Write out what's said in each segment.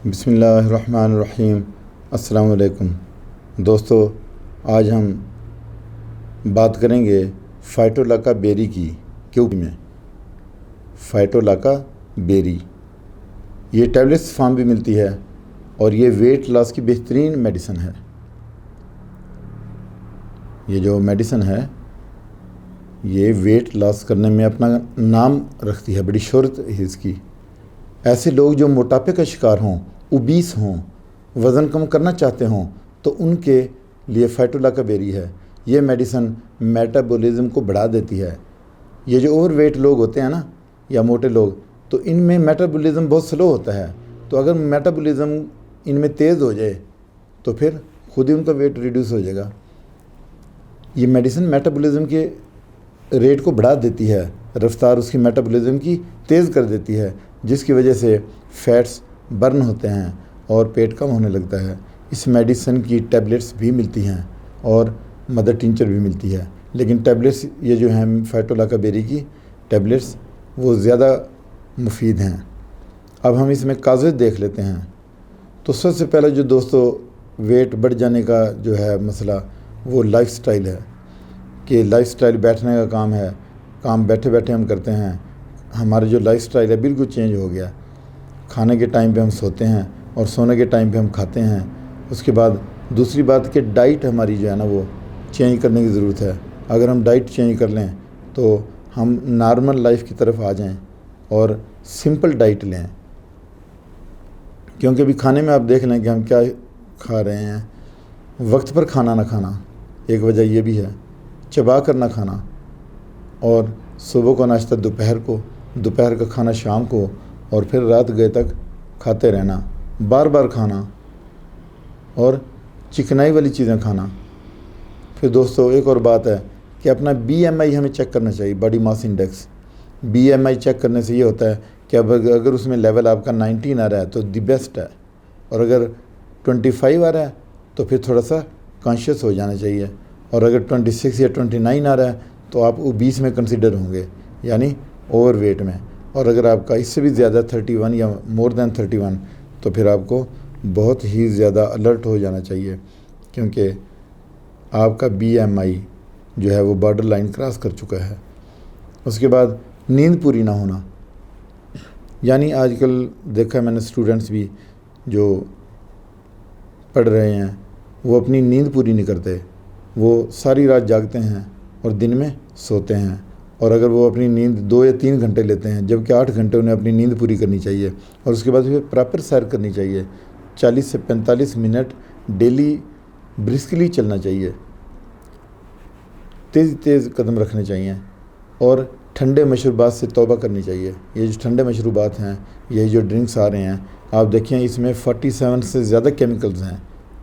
بسم اللہ الرحمن الرحیم۔ السلام علیکم دوستو، آج ہم بات کریں گے فائٹولاکا بیری کی میں فائٹولاکا بیری یہ ٹیبلٹس فارم بھی ملتی ہے اور یہ ویٹ لاس کی بہترین میڈیسن ہے۔ یہ جو میڈیسن ہے یہ ویٹ لاس کرنے میں اپنا نام رکھتی ہے، بڑی شہرت ہے اس کی۔ ایسے لوگ جو موٹاپے کا شکار ہوں، اوبیس ہوں، وزن کم کرنا چاہتے ہوں تو ان کے لیے فائٹولاکا بیری ہے۔ یہ میڈیسن میٹابولزم کو بڑھا دیتی ہے۔ یہ جو اوور ویٹ لوگ ہوتے ہیں نا یا موٹے لوگ، تو ان میں میٹابولزم بہت سلو ہوتا ہے، تو اگر میٹابولزم ان میں تیز ہو جائے تو پھر خود ہی ان کا ویٹ ریڈیوس ہو جائے گا۔ یہ میڈیسن میٹابولزم کے ریٹ کو بڑھا دیتی ہے، رفتار اس کی میٹابولزم کی تیز کر دیتی ہے، جس کی وجہ سے فیٹس برن ہوتے ہیں اور پیٹ کم ہونے لگتا ہے۔ اس میڈیسن کی ٹیبلٹس بھی ملتی ہیں اور مدر ٹنچر بھی ملتی ہے، لیکن ٹیبلٹس یہ جو ہیں فائٹولاکا بیری کی ٹیبلٹس وہ زیادہ مفید ہیں۔ اب ہم اس میں کازز دیکھ لیتے ہیں۔ تو سب سے پہلے جو دوستو ویٹ بڑھ جانے کا جو ہے مسئلہ وہ لائف سٹائل ہے، کہ لائف سٹائل بیٹھنے کا کام ہے، کام بیٹھے بیٹھے ہم کرتے ہیں۔ ہمارا جو لائف سٹائل ہے بالکل چینج ہو گیا۔ کھانے کے ٹائم پہ ہم سوتے ہیں اور سونے کے ٹائم پہ ہم کھاتے ہیں۔ اس کے بعد دوسری بات کہ ڈائٹ ہماری جو ہے نا وہ چینج کرنے کی ضرورت ہے۔ اگر ہم ڈائٹ چینج کر لیں تو ہم نارمل لائف کی طرف آ جائیں اور سمپل ڈائٹ لیں، کیونکہ ابھی کھانے میں آپ دیکھ لیں کہ ہم کیا کھا رہے ہیں۔ وقت پر کھانا نہ کھانا ایک وجہ یہ بھی ہے، چبا کر نہ کھانا، اور صبح کو ناشتہ دوپہر کا کھانا شام کو، اور پھر رات گئے تک کھاتے رہنا، بار بار کھانا اور چکنائی والی چیزیں کھانا۔ پھر دوستو ایک اور بات ہے کہ اپنا BMI ہمیں چیک کرنا چاہیے، باڈی ماس انڈیکس۔ BMI چیک کرنے سے یہ ہوتا ہے کہ اگر اس میں لیول آپ کا 19 آ رہا ہے تو دی بیسٹ ہے، اور اگر 25 آ رہا ہے تو پھر تھوڑا سا کانشیس ہو جانا چاہیے، اور اگر 26 یا 29 آ رہا ہے تو آپ 20 میں کنسیڈر ہوں گے، یعنی اوور ویٹ میں۔ اور اگر آپ کا اس سے بھی زیادہ 31 یا مور دین 31 تو پھر آپ کو بہت ہی زیادہ الرٹ ہو جانا چاہیے، کیونکہ آپ کا BMI جو ہے وہ بارڈر لائن کراس کر چکا ہے۔ اس کے بعد نیند پوری نہ ہونا، یعنی آج کل دیکھا ہے میں نے اسٹوڈنٹس بھی جو پڑھ رہے ہیں وہ اپنی نیند پوری نہیں کرتے، وہ ساری رات جاگتے ہیں اور دن میں سوتے ہیں، اور اگر وہ اپنی نیند 2 یا 3 گھنٹے لیتے ہیں جبکہ 8 گھنٹے انہیں اپنی نیند پوری کرنی چاہیے، اور اس کے بعد پھر پراپر سیر کرنی چاہیے، 40 سے 45 منٹ ڈیلی برسکلی چلنا چاہیے، تیز قدم رکھنے چاہیے، اور ٹھنڈے مشروبات سے توبہ کرنی چاہیے۔ یہ جو ٹھنڈے مشروبات ہیں، یہ جو ڈرنکس آ رہے ہیں، آپ دیکھیں اس میں 47 سے زیادہ کیمیکلز ہیں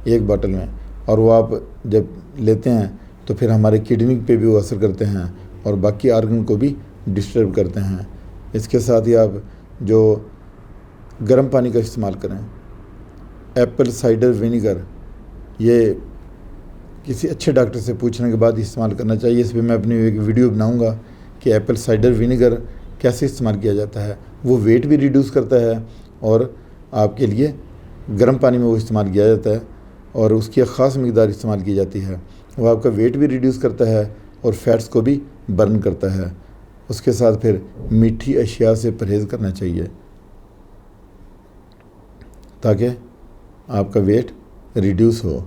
ایک باٹل میں، اور وہ آپ جب لیتے ہیں تو پھر ہمارے کڈنی پہ بھی وہ اثر کرتے ہیں اور باقی آرگن کو بھی ڈسٹرب کرتے ہیں۔ اس کے ساتھ ہی آپ جو گرم پانی کا استعمال کریں، ایپل سائڈر ونیگر، یہ کسی اچھے ڈاکٹر سے پوچھنے کے بعد استعمال کرنا چاہیے۔ اس پہ میں اپنی ایک ویڈیو بناؤں گا کہ ایپل سائڈر ونیگر کیسے استعمال کیا جاتا ہے۔ وہ ویٹ بھی ریڈیوس کرتا ہے اور آپ کے لیے گرم پانی میں وہ استعمال کیا جاتا ہے، اور اس کی ایک خاص مقدار استعمال کی جاتی ہے۔ وہ آپ کا ویٹ بھی ریڈیوس کرتا ہے اور فیٹس کو بھی برن کرتا ہے۔ اس کے ساتھ پھر میٹھی اشیاء سے پرہیز کرنا چاہیے تاکہ آپ کا ویٹ ریڈیوس ہو۔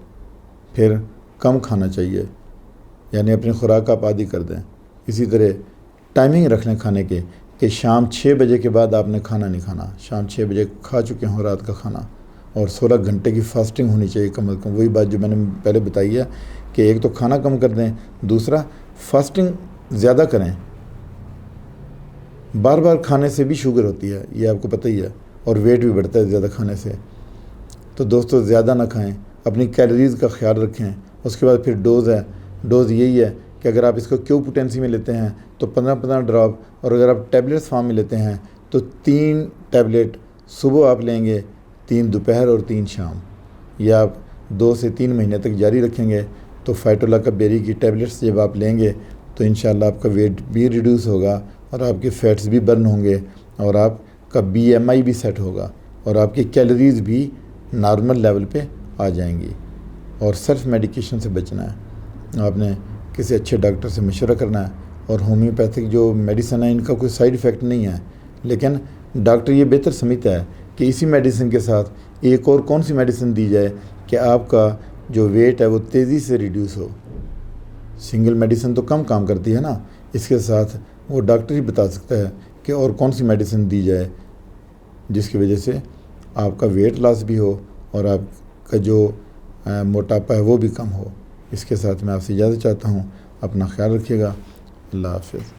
پھر کم کھانا چاہیے، یعنی اپنی خوراک آپ عادی کر دیں۔ اسی طرح ٹائمنگ رکھ لیں کھانے کے، کہ شام 6 بجے کے بعد آپ نے کھانا نہیں کھانا، شام 6 بجے کھا چکے ہوں رات کا کھانا، اور 16 گھنٹے کی فاسٹنگ ہونی چاہیے کم از کم۔ وہی بات جو میں نے پہلے بتائی ہے کہ ایک تو کھانا کم کر دیں، دوسرا فاسٹنگ زیادہ کریں۔ بار بار کھانے سے بھی شوگر ہوتی ہے، یہ آپ کو پتہ ہی ہے، اور ویٹ بھی بڑھتا ہے زیادہ کھانے سے۔ تو دوستو زیادہ نہ کھائیں، اپنی کیلوریز کا خیال رکھیں۔ اس کے بعد پھر ڈوز یہی ہے کہ اگر آپ اس کو کیو پوٹینسی میں لیتے ہیں تو 15 ڈراپ، اور اگر آپ ٹیبلٹس فارم میں لیتے ہیں تو 3 ٹیبلٹ صبح آپ لیں گے، 3 دوپہر اور 3 شام۔ یہ آپ 2 سے 3 مہینے تک جاری رکھیں گے تو فائٹولاکا بیری کی ٹیبلٹس جب آپ لیں گے تو انشاءاللہ آپ کا ویٹ بھی ریڈیوس ہوگا، اور آپ کے فیٹس بھی برن ہوں گے، اور آپ کا BMI بھی سیٹ ہوگا، اور آپ کی کیلوریز بھی نارمل لیول پہ آ جائیں گی. اور سیلف میڈیکیشن سے بچنا ہے. آپ نے کسی اچھے ڈاکٹر سے مشورہ کرنا ہے. اور ہومیوپیتھک جو میڈیسن ہے ان کا کوئی سائیڈ افیکٹ نہیں ہے، لیکن ڈاکٹر یہ بہتر سمجھتا ہے کہ اسی میڈیسن کے ساتھ ایک اور کون سی میڈیسن دی جائے کہ آپ کا جو ویٹ ہے وہ تیزی سے ریڈیوس ہو. سنگل میڈیسن تو کم کام کرتی ہے نا، اس کے ساتھ وہ ڈاکٹر ہی بتا سکتا ہے کہ اور کون سی میڈیسن دی جائے جس کی وجہ سے آپ کا ویٹ لاس بھی ہو اور آپ کا جو موٹاپا ہے وہ بھی کم ہو. اس کے ساتھ میں آپ سے اجازت چاہتا ہوں. اپنا خیال رکھیے گا. اللہ حافظ.